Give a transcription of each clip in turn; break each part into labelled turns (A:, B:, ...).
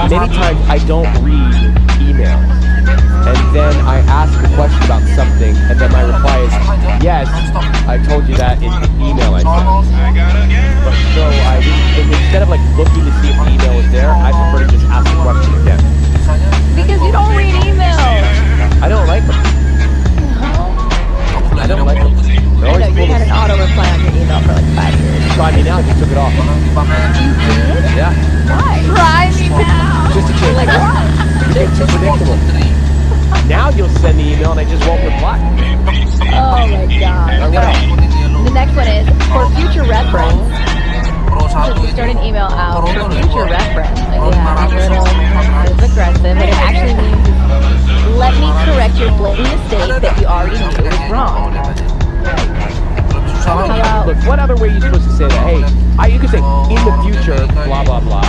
A: many times I don't read emails. And then I ask a question about something, and then my reply is, yes, I told you that in the email I sent. But so instead of like looking to see if the email is there, I prefer to just ask the question again.
B: Because you don't read emails.
A: I don't like them. I don't like them.
B: I know, you had an auto reply on your email for like 5 years.
A: Try me now, you took it off.
B: You did?
A: Yeah.
B: Why? Try me now.
A: Just to change
B: Like
A: it.
B: what?
A: You get too predictable. Now you'll send the email and I just won't reply.
B: Oh my god. The next one is, for future reference, just start an email out for future reference. Like, yeah, a little passive aggressive, but it actually means, let me correct your blatant mistake that you already knew was wrong. How about,
A: Look, what other way are you supposed to say that? Hey, you could say, in the future, blah, blah, blah.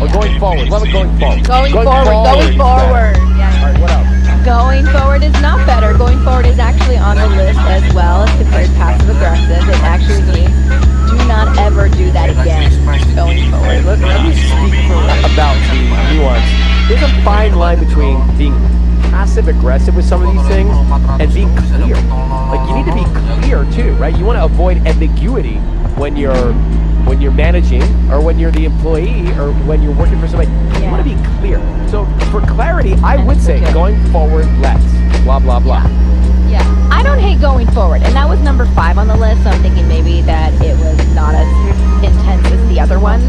A: Or going forward. What about going forward?
B: going forward. Yeah.
A: All right, what else?
B: Going forward is not better. Going forward is actually on the list as well. It's considered passive aggressive. It actually means do not ever do that again. Going forward.
A: Let me speak about the nuance. There's a fine line between being passive aggressive with some of these things and being clear. Like, you need to be clear too, right? You want to avoid ambiguity when you're managing, or when you're the employee, or when you're working for somebody. You want to be clear. So for clarity, I would say going forward, let's blah blah blah.
B: Yeah, I don't hate going forward, and that was number 5 on the list. So I'm thinking maybe that it was not as intense as the other ones.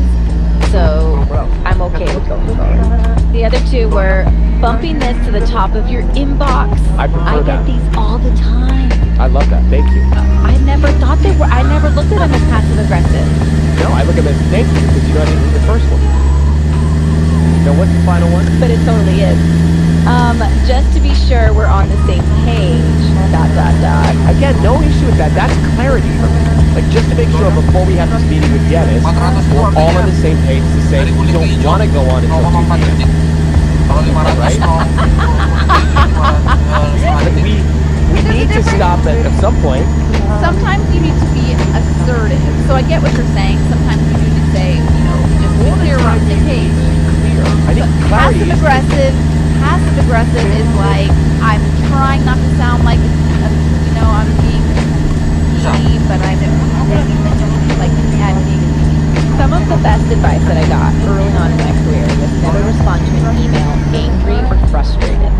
B: So I'm okay with going forward. The other 2 were bumping this to the top of your inbox.
A: I prefer that.
B: I get these all the time.
A: I love that. Thank you.
B: I never thought they were. I never looked at them as passive aggressive.
A: No, I look at them as thank you because you know I didn't read the first one. Now what's the final one?
B: But it totally is. Just to be sure we're on the same page. ...
A: Again, no issue with that. That's clarity for me. Like, just to make sure before we have this meeting with Dennis, we're all on the same page to say we don't want to go on until 2 p.m. Right? We need to stop at some point.
C: Sometimes you need to be assertive. So I get what you're saying. Sometimes you need to say, just be clear on the page.
A: I think clarity is
C: Passive aggressive is like, I'm trying not to sound like, I'm being mean, but I'm like advocating.
B: Some of the best advice that I got early on in my career was never respond to an email angry or frustrated.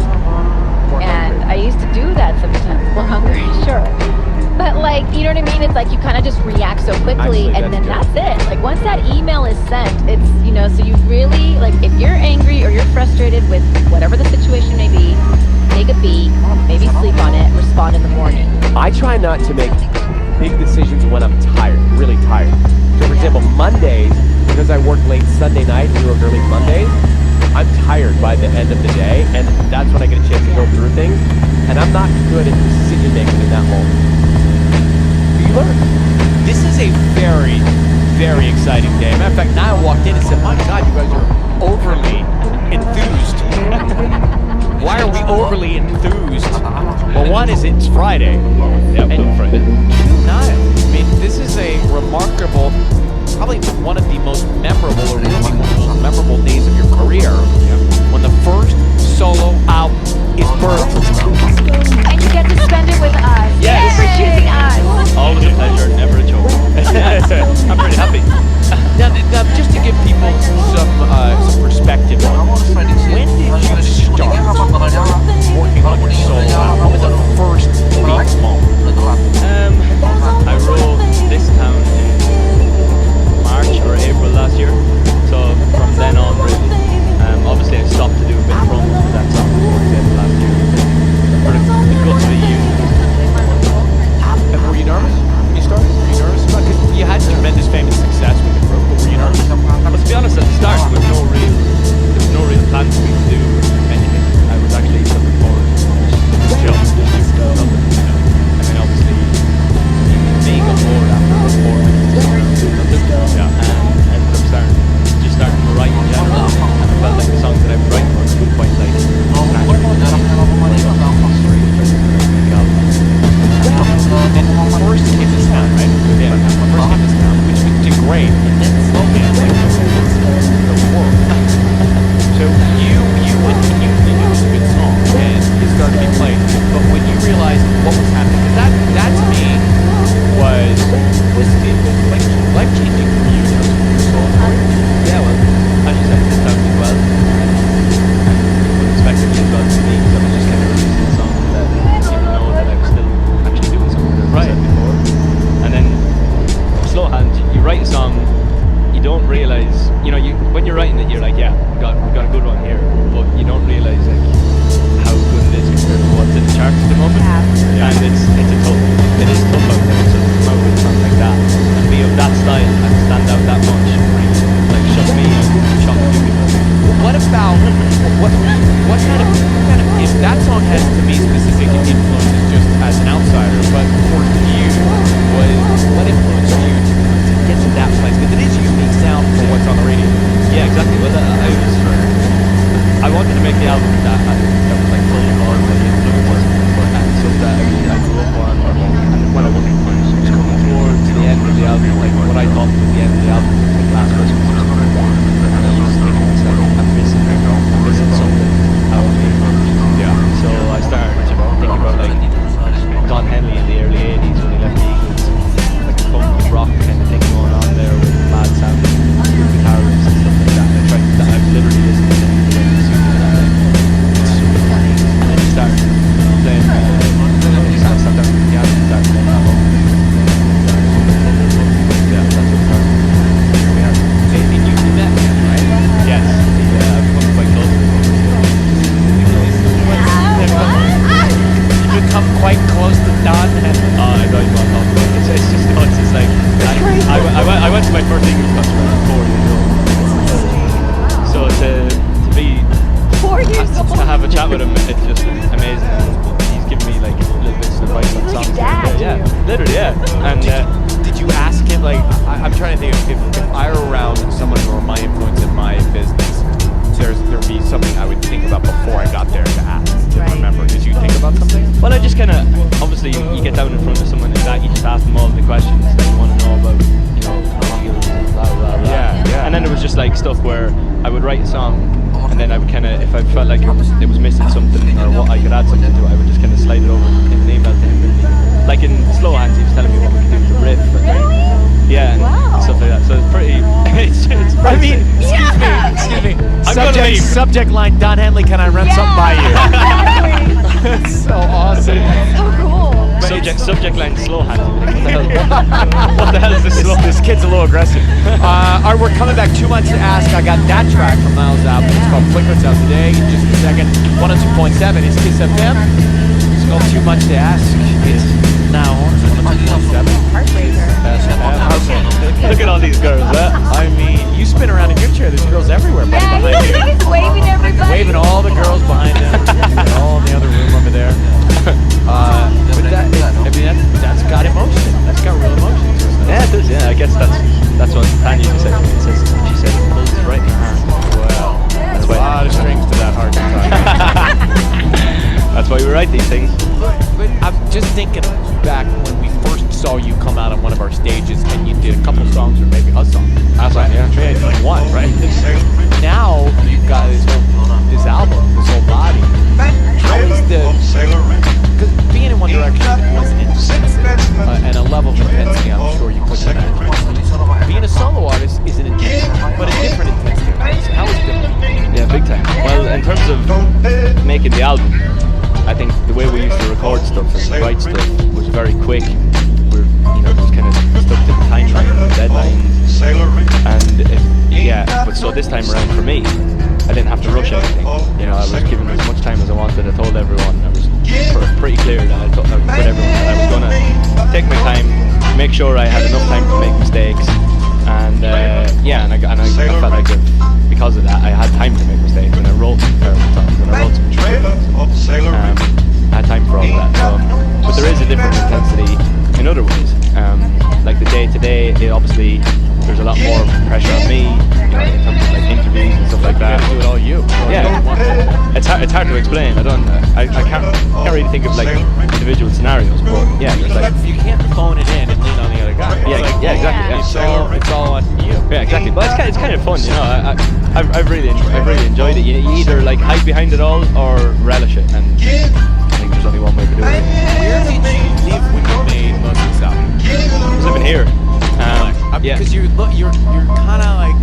B: And I used to do that sometimes. Well, hungry, sure. But like, you know what I mean? It's like you kind of just react so quickly,
A: Actually,
B: and then
A: that's
B: that's it. Like once that email is sent, it's, so you really, like if you're angry or you're frustrated with whatever the situation may be, take a beat, maybe sleep on it, respond in the morning.
A: I try not to make big decisions when I'm tired, really tired. So for example, Mondays, because I work late Sunday night and we work early Mondays, I'm tired by the end of the day, and that's when I get a chance to go through things, and I'm not good at decision making in that moment. Do you learn?
D: This is a very, very exciting day. Matter of fact, Niall walked in and said, my God, you guys are overly enthused. Why are we overly enthused? Well, one is it's Friday. Yeah, and Friday. Niall, I mean, this is a remarkable, probably one of the most memorable, or one of the most memorable days of your career, when the first solo album is birthed.
B: And you get to spend it with us.
D: Yes.
B: Thank you for choosing us.
D: Always a pleasure, never a chore. I'm pretty happy. Now, just to give people some perspective on this, when did you start working on your solo album? What was the first big moment?
E: I wrote this town in March or April last year, so from then on really. Obviously I stopped to do a bit of drums for that song.
D: album, like what I thought was the end of the album, like last Christmas or something. And I was thinking to myself, I'm missing something out of me. Yeah. So I started thinking about like Don Henley in the early 80s when he left the Eagles, like a punk rock kind of thing going on there with mad sounding guitar riffs and stuff like that. And I tried to, I was literally listening to him in the studio that day. It's super funny. And then he started playing, sat down with the piano and started playing that one. Yeah, that's what started. Here we are. And you met him, right? Yes. Yeah, I've become quite close to him.
A: You become quite close to Don Henley.
D: I don't even want to talk about it. It's just nuts. It's like I went to my first Eagles concert when I was 4 years old. So to be
C: 4 years old.
D: to have a chat with him, it's just amazing. He's given me like little bits of advice on songs. Yeah, literally, yeah. And
A: Did you ask him, like, I'm trying to think if I were around someone who were my influence in my business, there'd be something I would think about before I got there to ask. To
C: Right.
A: remember. Did you think about something?
D: well, I just kind of obviously you get down in front of someone like that, you just ask them all the questions that you want to know about, you know, Eagles and blah blah blah.
A: Yeah.
D: And then there was just like stuff where I would write a song, and then I would kind of, if I felt like it was missing something or what I could add something to it, I would just kind of slide it over in an email to him. Like in Slow Hands, he was telling me what we could do with the riff. And, yeah, and
C: Wow.
D: stuff like that. So it's pretty. it's
A: I mean,
C: Yeah.
A: excuse me.
D: I'm gonna leave.
A: Subject line, Don Henley, can I run something by you?
C: Exactly.
A: That's so awesome.
C: So cool.
D: subject line Slow Hands. You'd be like, what the hell is this slow?
A: This kid's a little aggressive. All right, we're coming back. Too Much to Ask. I got that track from Miles' album. It's called Flickers Out Today. In just a second. 102.7 is Kiss FM. It's called Too Much to Ask. It's now on 102.7.
C: Heartbreaker.
D: Look at all these girls, huh?
A: I mean, you spin around in your chair. There's girls everywhere buddy,
C: Yeah,
A: behind you.
C: he's waving everybody.
A: Waving all the girls behind them. They're all in the other room over there. But that's got emotion. That's got real emotion.
D: Yeah, it does. Yeah, I guess that's what Tanya just said to me. She said it pulls right in her hand.
A: Well,
D: That's
A: a
D: why.
A: lot of strings to that heart.
D: That's why we write these things.
A: But I'm just thinking back when we first saw you come out on one of our stages and you did a couple songs or maybe a song. Yeah, like one, right? Now you've got this album, this whole body. How is because being in One Direction was an intensity and a level of intensity I'm sure you couldn't imagine. Being a solo artist is an intensity, but a different intensity. So how is it different?
D: Yeah, big time. Well, in terms of making the album, I think the way we used to record stuff and write stuff was very quick. We're, there was kind of stuck to the timeline, deadlines, and but so this time around for me, I didn't have to rush anything. I was given as much time as I wanted. I told everyone. I was pretty clear that I told everyone that I was gonna take my time, make sure I had enough time to make mistakes, and I felt like because of that I had time to make mistakes, and I wrote some terrible songs, and I wrote some true songs. I had time for all of that. But there is a different intensity in other ways. Like the day-to-day, obviously there's a lot more pressure on me, in terms of like interviews and stuff like that.
A: You gotta do it all you.
D: Yeah, it's hard to explain. I can't really think of like individual scenarios, but yeah, it's like
A: You can't phone it in and lean on the other guy.
D: yeah, exactly.
A: It's all on you.
D: Yeah, exactly. But it's kind of fun, I've really enjoyed it. You either like hide behind it all or relish it, and I think there's only one way to do it.
A: Where did you live when you made most of this album?
D: I was living here. Yeah.
A: Because you're kind of like,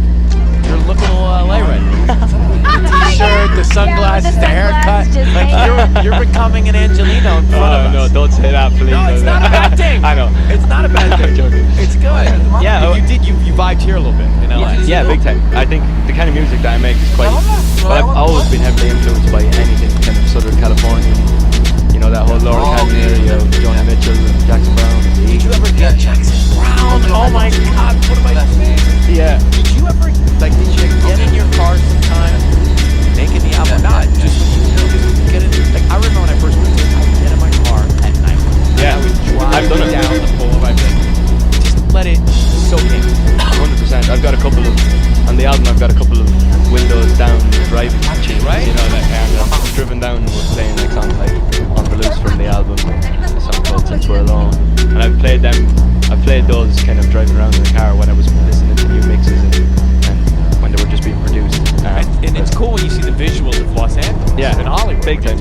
A: you're looking a little LA right now. The t-shirt, the sunglasses,
C: the
A: the haircut.
C: sunglasses just
A: Like
C: hanging.
A: you're becoming an Angelino in front of us.
D: No, don't say that, please.
A: No, it's not a bad thing.
D: I know.
A: It's not a bad
D: I'm
A: thing.
D: joking.
A: It's good.
D: Yeah,
A: You vibed here a little bit in LA.
D: Yeah, big time. I think the kind of music that I make is quite. Well, I've always been heavily influenced by anything kind of Southern California. That whole Laura Cadden area of Johnny Mitchell and Jackson Brown.
A: Did you ever get Jackson Brown? Oh my God! What am I saying?
D: Yeah.
A: Did you ever did you get in your car sometime making the album? Not just get in. Like I remember when I first moved here, I would get in my car at night.
D: Yeah,
A: I would drive
D: I've done it.
A: down the boulevard. Just let it soak in.
D: 100%. I've got a couple of on the album. I've got a couple of windows down driving.
A: Right.
D: And I've driven down and was playing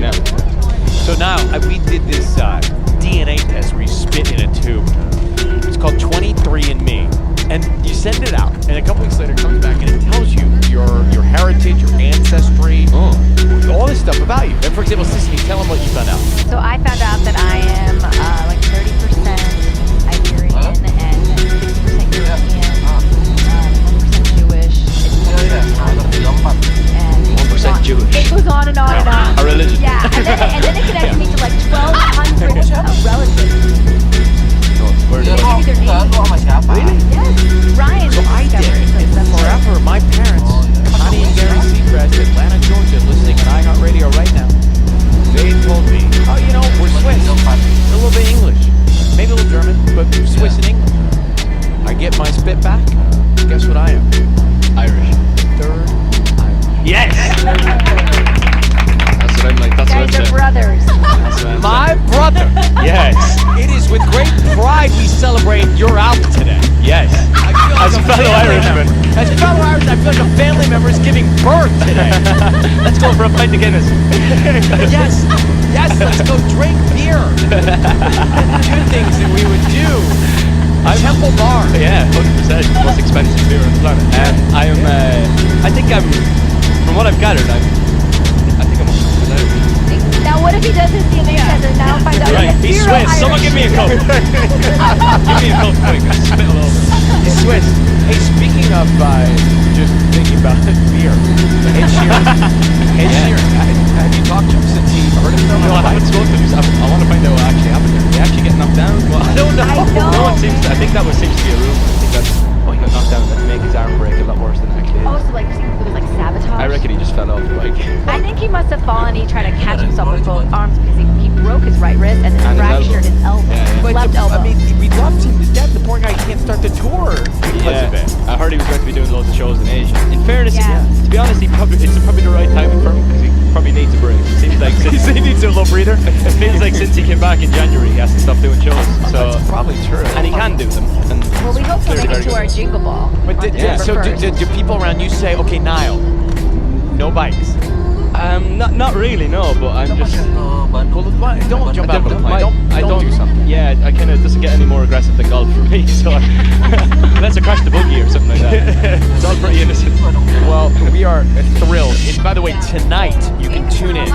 D: right now. So now we did this DNA test where you spit in a tube. It's called 23andMe, and you send it out, and a couple weeks later it comes back and it tells you your heritage, your ancestry, all this stuff about you. And for example, Sissy, tell them what you found out.
C: So I found out that I am like 30% Iberian and 60% European, 1% Jewish, and
E: 1% Jewish.
C: it goes on and on and on.
E: A religion.
C: Yeah, and then it connects me to like 1,200 relatives.
D: Where
C: Maybe their names.
D: Really?
C: Yes, Ryan.
D: So I did it forever. My parents, Connie and Gary Seacrest, Atlanta, Georgia, listening on iHeartRadio right now. They told me, oh, you know, we're Swiss, a little bit English, maybe a little German, but Swiss and English. I get my spit back. Guess what I am? Irish. Third Irish.
E: Yes! That's what I'm like. That's what
C: Guys
E: I'm
C: are
E: saying.
C: brothers.
E: That's what I'm
D: My brother.
E: Yes.
D: It is with great pride we celebrate your out today.
E: Yes.
D: I feel like
E: As a fellow
D: family
E: Irishman.
D: member. As a fellow Irishman, I feel like a family member is giving birth today.
E: Let's go for a pint of Guinness.
D: Yes, let's go drink beer. Do things that we would do. Temple Bar.
E: Yeah, 100%. Most expensive beer on the planet. I think I'm, from what I've gathered, I think I'm 100% Irish.
C: Now, what if he does his DNA test and now finds out
E: Right,
C: he
E: he's
C: has zero
E: Swiss. Someone
C: Irish?
E: give me a coke. Give me a coke quick. Spit a little.
D: He's Swiss. Hey, speaking of just thinking about beer, Ed Sheeran, have you talked to him since he heard of them?
E: No, I haven't spoken to him. I want to find out what actually happened there. Did they actually get knocked down? Well, I don't know.
C: I know.
E: No one seems to. I think that seems to be a rumor. I think that's, he got knocked down. That to make his arm break a lot worse than it actually is.
C: Oh, so like it was like sabotage?
E: I reckon he just fell off the bike.
C: I think he must have fallen. He tried to catch himself with both arms because he broke his right wrist and then
E: And his
C: fractured his elbow.
E: Yeah, yeah.
D: But
C: Left elbow.
D: I mean, we loved him to death. The poor guy can't start the tour because of it.
E: I heard he was going to be doing loads of shows in Asia. In fairness,
C: Yeah.
E: to be honest, it's probably the right timing for him because he probably needs a break. It seems like since
D: He needs a little breather.
E: it feels like since he came back in January, he has to stop doing shows. So
D: That's probably true.
E: and he can do them. And
C: Well, we hope he'll
E: clearly
C: make it
E: very
C: to our
E: good.
C: Jingle Ball.
D: But
C: on
E: Yeah.
D: so
C: December 1st.
D: do people around you say, okay, Niall, no bikes?
E: Not really, no. But I'm just.
D: Well, don't jump out of the plane.
E: I
D: Don't do something.
E: Yeah, I kind of doesn't get any more aggressive than golf for me. So unless I crash the buggy or something like that, it's all pretty innocent.
D: Well, we are thrilled. And by the way, tonight you can tune in.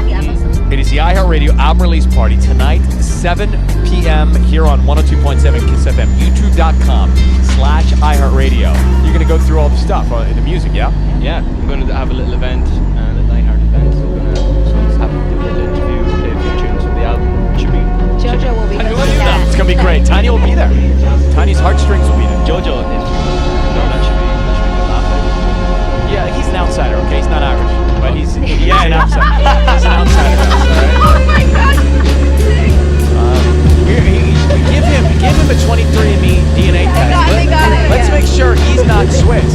D: It is the iHeartRadio album release party tonight, 7 p.m. here on 102.7 Kiss FM, youtube.com/iHeartRadio. You're going to go through all the stuff, the music, yeah?
E: Yeah, I'm going to have a little event, a light-hearted event. So we're going to have do a little interview, play a few tunes from the album. It should be.
C: Jojo will be
E: Tiny, what
C: hosting
E: do you
C: that.
D: It's going to be great. Tiny will be there. Tiny's heartstrings will be there.
E: Jojo is. No, that should be good laugh.
D: Yeah, he's an outsider, okay? He's not Irish. But he's an outsider. He's an outsider, all right? Give him a 23andMe DNA test. Let's make sure he's not Swiss.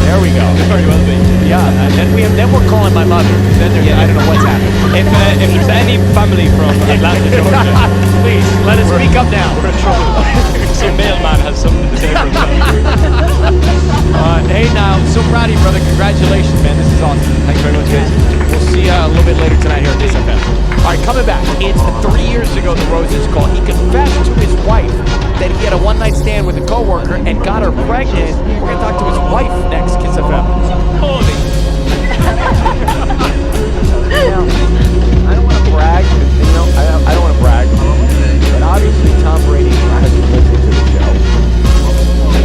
D: There we go.
E: Very well be.
D: Yeah, and then we're calling my mother. Then I don't know what's happening.
E: If there's any family from Atlanta, Georgia,
D: Please, let us speak up now.
E: we're in trouble. Some mailman has something to say for himself.
D: Hey now, so proud of you, brother. Congratulations, man. This is awesome.
E: Thank you very much, guys.
D: We'll see you a little bit later tonight here at Kiss FM. All right, coming back. It's 3 years ago the Roses call. He confessed to his wife that he had a one-night stand with a coworker and got her pregnant. We're going to talk to his wife next, Kiss FM.
E: Holy.
A: I don't want to brag, I don't want to brag, but obviously Tom Brady has been listening to the show,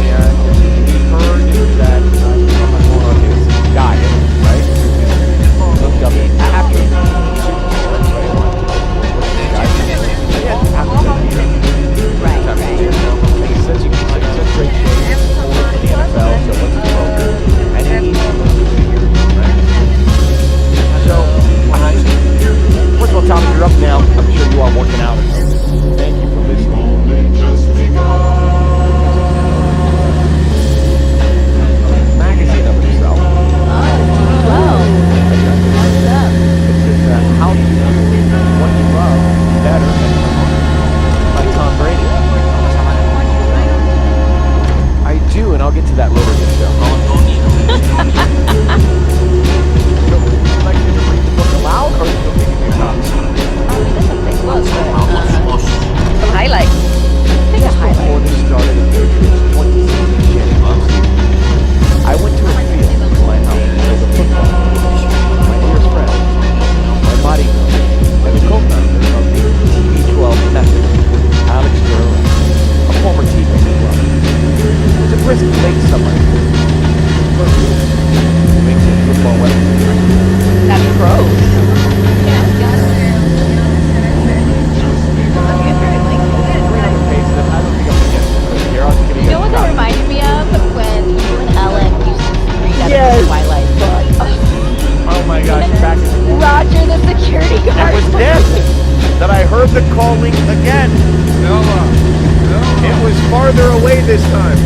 A: and he heard that I'm on his diet, right? Looked up after He says he's in great shape, in the NFL, so what's his program? farther away this time.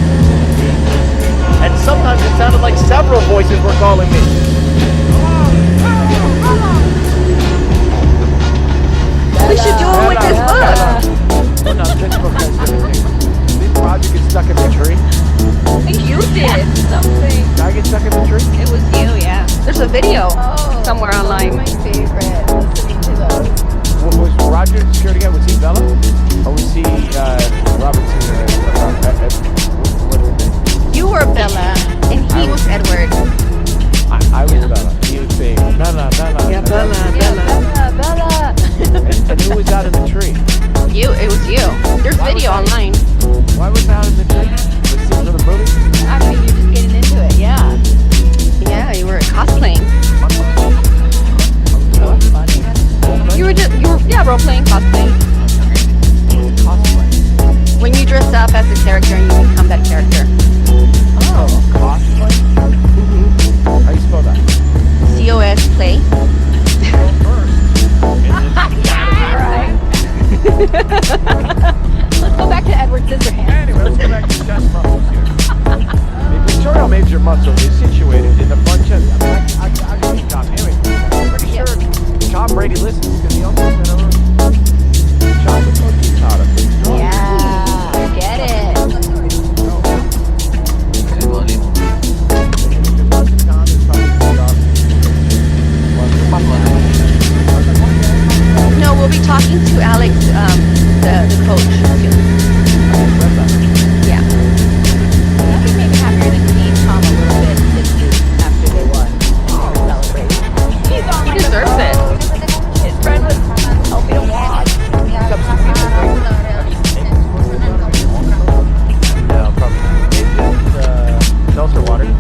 A: And sometimes it sounded like several voices were calling me.
B: We should do it with this book.
A: Oh, no, this book has everything. Did Roger get stuck in the tree?
B: I think you did something.
A: Did I get stuck in the tree?
B: It was you, yeah. There's a video somewhere online.
C: My favorite. Listening to those.
A: Was Roger the security guy? Was he Bella? Or was he Robertson?
B: You were Bella, and he was Edward.
A: I was Bella. He was saying, Bella, Bella.
B: Yeah, Bella.
C: Bella.
A: And who was out in the tree?
B: You, it was you. There's video online.
A: Why was I out in the tree? Was it for the movie?
C: I mean, you're just getting into it. Yeah.
B: Yeah, you were cosplaying.
C: So funny.
B: You were role playing, cosplaying.
A: Cosplay.
B: When you dress up as a character and you become that character.
A: Oh, cosplay? How you spell that?
B: COS play.
C: Let's go back to Edward Scissorhands.
A: Anyway, let's go back to chest muscles here. The pectoral major muscle is situated in the front chest. I can see Tom. Anyway, I'm pretty sure Tom Brady listens because he also said over chocolate cookie powder.
C: Yeah, get it.
B: No, we'll be talking to Alex, the coach. Yeah.
C: Nothing made me happier than seeing Tom a little bit this week after they won. Celebrate. He's on
B: He deserves it.
C: His friend was helping him watch.
A: No, probably. Is it seltzer water? No.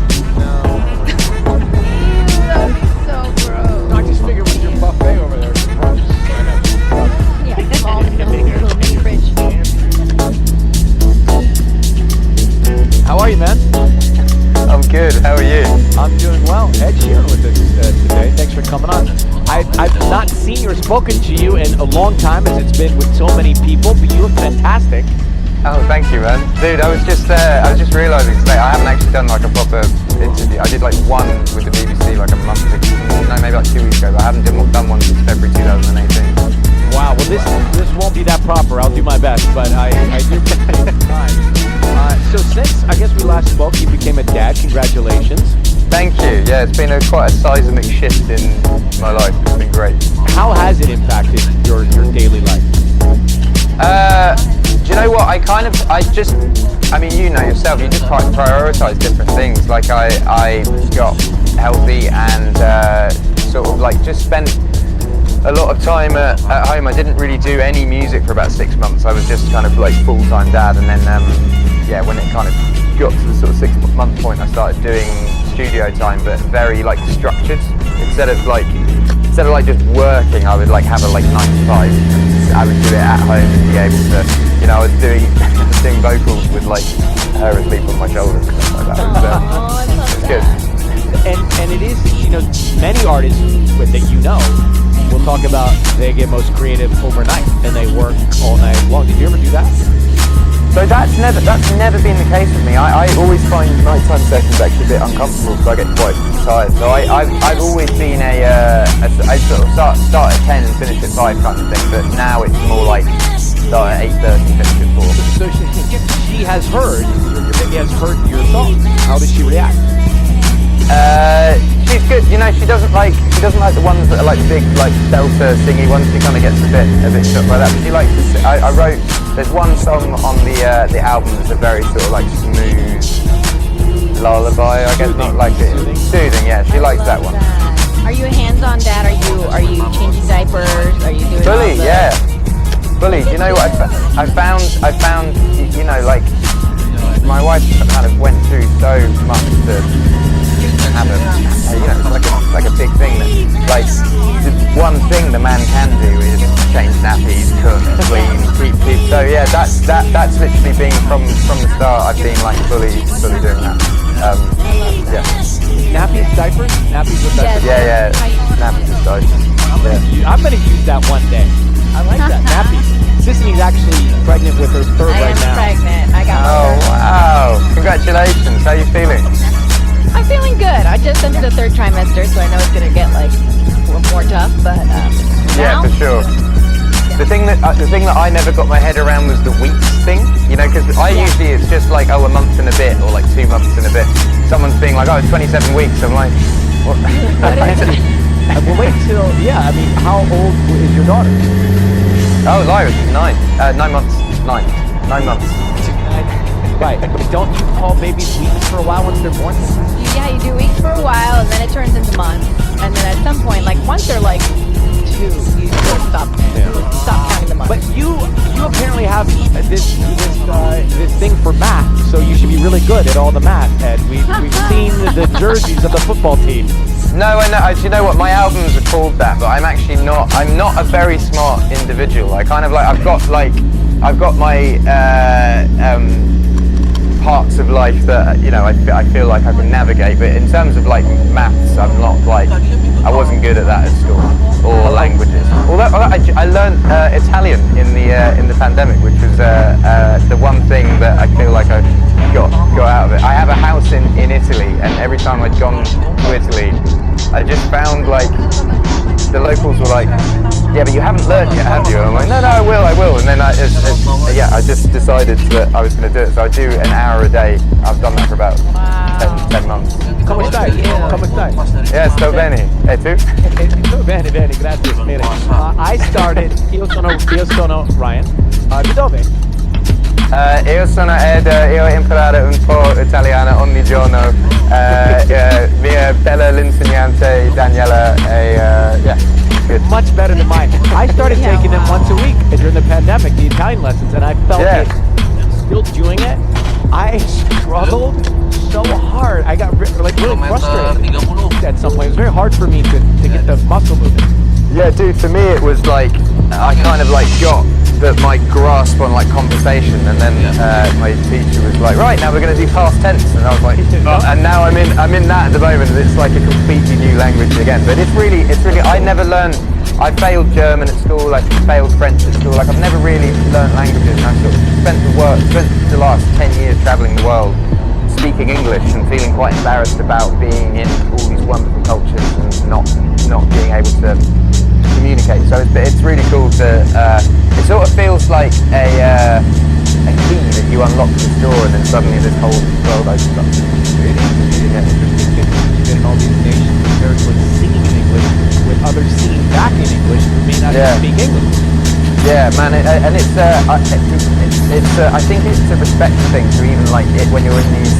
C: That would be so gross.
A: I just figured with your buffet over there, brunch.
C: Yeah, small little mini fridge.
A: How are you, man?
F: I'm good. How are you?
A: I'm doing well. Ed Sheeran with us today. Thanks for coming on. I've not seen you or spoken to you in a long time, as it's been with so many people, but you look fantastic.
F: Oh, thank you, man. Dude, I was just realizing today I haven't actually done like a proper interview. I did like one with the BBC like a month ago, no, maybe like 2 weeks ago, but I haven't done one since February 2018.
A: Wow. Well, this won't be that proper. I'll do my best, but I do appreciate the time. So since I guess we last spoke, you became a dad. Congratulations.
F: Thank you. Yeah, it's been quite a seismic shift in my life. It's been great.
A: How has it impacted your daily life?
F: Do you know what? I mean, you know yourself, you just prioritize different things. Like I got healthy and sort of like just spent a lot of time at home. I didn't really do any music for about 6 months. I was just kind of like full-time dad, and then when it kind of got to the sort of 6 month point, I started doing studio time, but very like structured. Instead of like just working, I would like have a like 9 to 5. I would do it at home and be able to, I was doing vocals with like her asleep on my shoulders and stuff like that. It was good.
A: And it is, many artists that will talk about they get most creative overnight and they work all night long. Did you ever do that?
F: So that's never been the case with me. I always find nighttime sessions actually a bit uncomfortable because I get quite tired. So I've always been I sort of start at 10 and finish at 5 kind of thing. But now it's more like start at 8:30 and finish at 4.
A: So she has heard, your baby has heard your song. How does she react?
F: She's good. She doesn't like the ones that are like big, like belter, singy ones. She kind of gets a bit shocked by that. But she likes to sing. I wrote. There's one song on the album that's a very sort of like smooth lullaby. I guess not like it. Soothing. Yeah, she likes that one.
C: Are you a hands-on dad? Are you changing diapers? Are you doing
F: Fully,
C: all the...
F: yeah. Fully. You know what I found? Like my wife kind of went through so much to have it's like a big thing that, like, the one thing the man can do is change nappies, cook, clean, keep. So yeah, that's literally been from the start. I've been like fully doing that. Yeah.
A: Nappies, diapers? Nappies with diapers?
F: Yeah. Nappies and diapers. Yeah.
A: I'm gonna use that one day. I like that. Nappy. Sisney's actually pregnant with her third
B: I
A: right
B: am
A: now.
B: pregnant. I got my
F: Oh
B: third.
F: wow! Congratulations. How you feeling?
B: I'm feeling good. I just entered the third trimester, so I know it's gonna get like more tough. But
F: Yeah,
B: now,
F: for sure. The thing that I never got my head around was the weeks thing. You know, because usually it's just like, oh, a month and a bit, or like 2 months and a bit. Someone's being like, oh, it's 27 weeks. I'm like, what?
A: Well, wait till, I mean, how old is your daughter?
F: Oh, Lyra, she's 9. 9 months. 9 months.
A: Right. Don't you call babies weeks for a while when they're born?
B: you do weeks for a while, and then it turns into months, and then at some point, like once they're like 2, you just stop counting the months.
A: But you apparently have this thing for math, so you should be really good at all the math, Ed. We've seen the jerseys of the football team.
F: No, I know. You know what? My albums are called that, but I'm actually not. I'm not a very smart individual. I kind of like. I've got my parts of life that I feel like I can navigate. But in terms of like maths, I'm not like. I wasn't good at that at school or languages. Although I learned Italian in the pandemic, which was the one thing that I feel like I got out of it. I have a house in Italy, and every time I'd gone to Italy, I just found like the locals were like, yeah, but you haven't learned yet, have you? I'm like, no, I will. And then I just decided that I was going to do it. So I do an hour a day. I've done that for about 10 months.
A: Come stai? Come stai?
F: Yeah, sto bene. E tu?
A: Bene, grazie. Bene. I started, io sono Ryan. Di dove?
F: Io sono Ed, io imparo un po' italiano ogni giorno. Mia bella l'insegnante Daniela, good.
A: Much better than mine. I started taking them once a week during the pandemic, the Italian lessons, and I felt it. Still doing it, I struggled so hard. I got really frustrated at some point. It was very hard for me to get the muscle moving.
F: Yeah, dude, for me it was like, I kind of like got my grasp on like conversation, and then my teacher was like, right, now we're going to do past tense, and I was like, and now I'm in that at the moment, and it's like a completely new language again. But it's really, I never learned. I failed German at school, I failed French at school, like I've never really learned languages, and I've sort of spent the last 10 years traveling the world speaking English and feeling quite embarrassed about being in all these wonderful cultures and not being able to communicate. So it's really cool to. It sort of feels like a key that you unlock this door, and then suddenly this whole world opens up.
A: Interesting in all these nations territories singing in English with others singing back in English who may not even speak English.
F: Yeah, man, and it's I think it's a respect thing to even like it when you're in these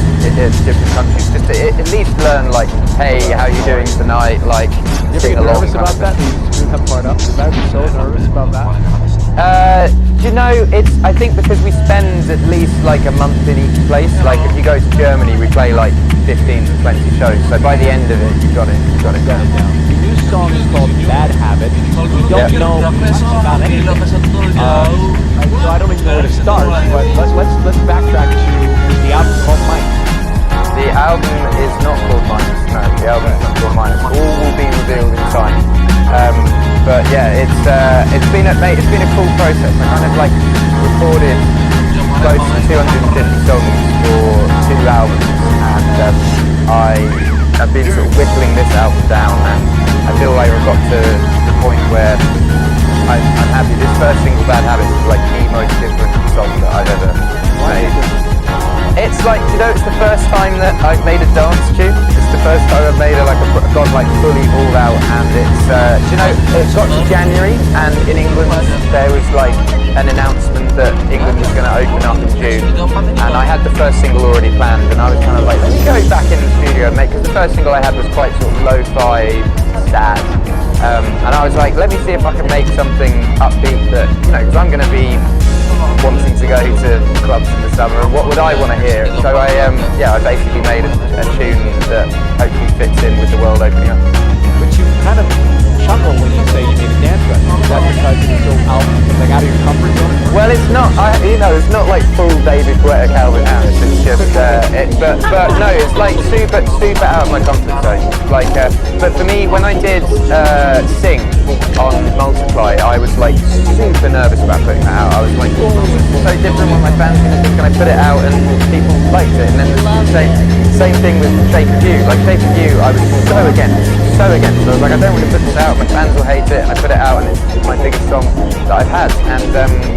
F: different countries, just to at least learn like, hey, how you doing tonight? Like,
A: You ever get nervous about that? Do you screw that part up? Because I was so nervous about that.
F: Do you know, I think because we spend at least like a month in each place. Like if you go to Germany, we play like 15 to 20 shows. So by the end of it, you got it down.
A: The new song is called Bad Habit. We don't know much about anything. So I don't even know where to start. But let's backtrack to the album called Mine.
F: The album is not called Minus. No, the album is not called Minus. All will be revealed in time. But yeah, it's been a cool process. I kind of like recorded close to 250 songs for 2 albums, and I've been sort of whittling this album down, and I feel like I've got to the point where I'm happy. This first single, Bad Habits, is like the most different song that I've ever made. It's like, it's the first time that I've made a dance tune. It's the first time I've made gone like fully all out, and it's, it got to January, and in England there was like an announcement that England was going to open up in June, and I had the first single already planned, and I was kind of like, let me go back in the studio and make, because the first single I had was quite sort of lo-fi, sad, and I was like, let me see if I can make something upbeat that, because I'm going to be wanting to go to clubs in the summer, and what would I want to hear? So I basically made a tune that hopefully fits in with the world opening up.
A: But you kind of chuckle when you say you made a dance record. Is that because you're so out of your comfort zone?
F: Well, it's not. It's not like full David Guetta, Calvin Harris. It's just, but no, it's like super out of my comfort zone. Like, but for me, when I did Sing on Multiply, I was like super and I put it out and people liked it. And then same thing with Shape of You. Like Shape of You, I was so against. I was like, I don't want to put this out. My fans will hate it. I put it out and it's my biggest song that I've had. And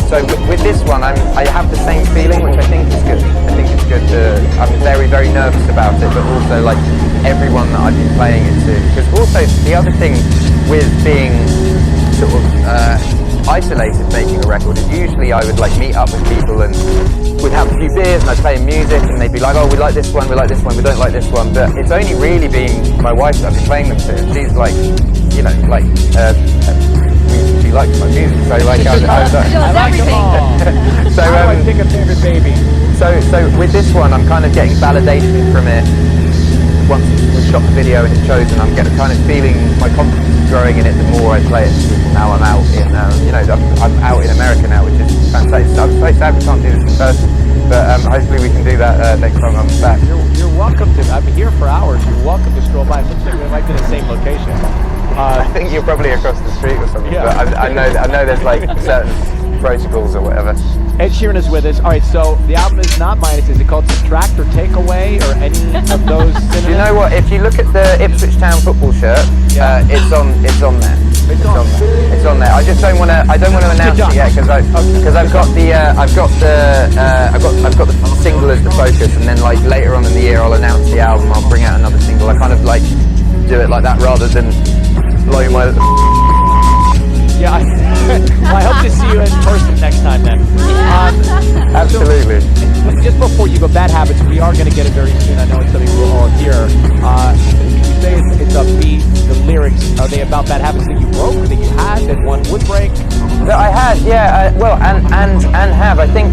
F: so with this one, I have the same feeling, which I think is good. I think it's good. I'm very, very nervous about it, but also like everyone that I've been playing it to. Because also the other thing with being sort of isolated making a record is usually I would like meet up with people and we'd have a few beers and I'd play music and they'd be like, oh, we like this one, we like this one, we don't like this one. But it's only really been my wife that I've been playing them to. She's like, you know, like she likes my music, so like I
B: like everything.
F: So
A: I pick a favorite baby.
F: So with this one, I'm kind of getting validation from it. Once we shot the video and it's chosen, I'm kind of feeling my confidence is growing in it the more I play it. Now I'm out in, I'm out in America now, which is fantastic. I'm so sad we can't do this in person, but hopefully we can do that next time I'm back.
A: You're welcome to. I've been here for hours. You're welcome to stroll by. It looks like we might be in the same location.
F: I think you're probably across the street or something.
A: Yeah.
F: But I know there's like certain protocols or whatever.
A: Ed Sheeran is with us. All right, so the album is not minus. Is it called Subtract or Takeaway or any of those?
F: Do you know what? If you look at the Ipswich Town football shirt, it's on there. It's on there. I just don't want to. I don't want to announce it yet because I've got the single as the focus, and then like later on in the year I'll announce the album. I'll bring out another single. I kind of like do it like that rather than blow my.
A: Yeah. Well, I hope to see you in person next time then.
F: Absolutely.
A: So, just before you go, Bad Habits, we are going to get it very soon. I know it's something we'll all hear. You say it's upbeat. The lyrics, are they about bad habits that you broke, that you had, that one would break?
F: That I had, yeah. Well, and have. I think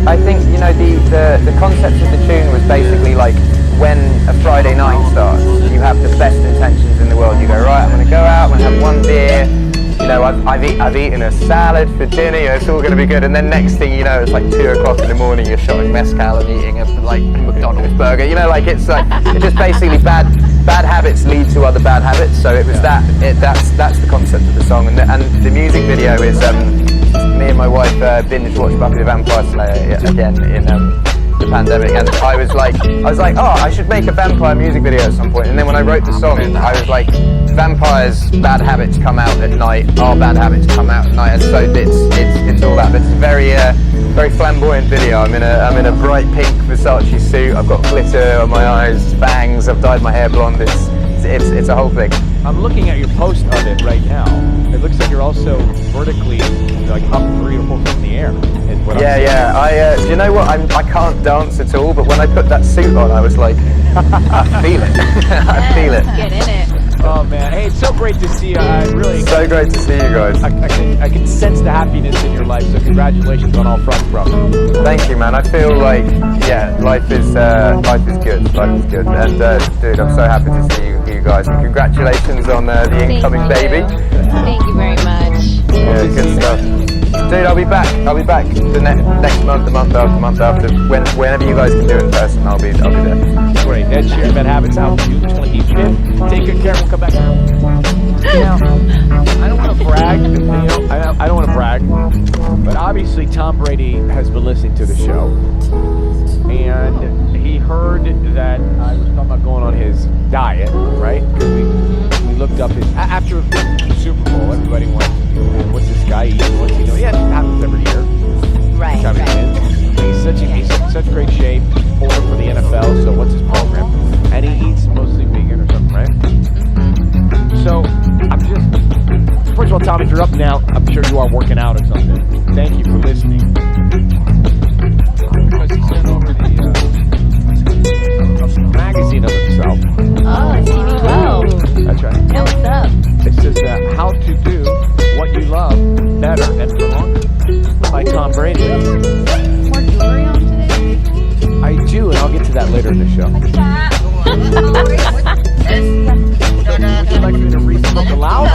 F: you know the concept of the tune was basically like when a Friday night starts, you have the best intentions in the world. You go, right, I'm going to go out, I'm going to have one beer. You know, I've eaten a salad for dinner, you know, it's all going to be good. And then next thing you know, it's like 2 o'clock in the morning, you're shotting mezcal and eating a like McDonald's burger. You know, like it's just basically bad habits lead to other bad habits. So it was that's the concept of the song. And the music video is me and my wife binge watched Buffy the Vampire Slayer again in the pandemic, and I was like, oh, I should make a vampire music video at some point. And then when I wrote the song, I was like, vampires' bad habits come out at night. Our bad habits come out at night, and so it's all that. But it's a very flamboyant video. I'm in a bright pink Versace suit. I've got glitter on my eyes, bangs. I've dyed my hair blonde. It's a whole thing.
A: I'm looking at your post of it right now. It looks like you're also vertically like up 3 or 4 feet in the air.
F: Yeah. Do you know what? I can't dance at all, but when I put that suit on, I was like, I feel it. I feel it.
B: Get in it.
A: Oh man, hey, it's so great to see you.
F: So great to see you guys.
A: I can sense the happiness in your life. So congratulations on all fronts, bro.
F: Thank you, man. I feel like life is good. Life is good, and dude, I'm so happy to see you guys. And congratulations on the incoming baby.
B: Thank you very much.
F: Yeah, good stuff. Dude, I'll be back the next month, the month after, whenever you guys can do it in person, I'll be there.
A: Great. Ed Sheeran, Bad Habits, out June 25th. Take good care. We'll come back. Now, I don't want to brag. I don't want to brag, but obviously Tom Brady has been listening to the show, and he heard that I was talking about going on his diet, right? Because we looked up his after the Super Bowl. Everybody wants to do, what's this guy eating? What's he doing? Yeah, it happens every year.
B: Right.
A: He's in such great shape, order for the NFL. So what's his program? And he eats mostly vegan or something, right? So I'm just, first of all, Tom, if you're up now, I'm sure you are working out or something. Thank you for listening. Because he sent over the magazine of himself.
B: Oh, TV12.
A: That's right.
B: Hey, what's up?
A: It says how to do what you love better and for longer by Tom Brady.
C: More jewelry on today?
A: I do, and I'll get to that later in the show. Would you like me to read something loud?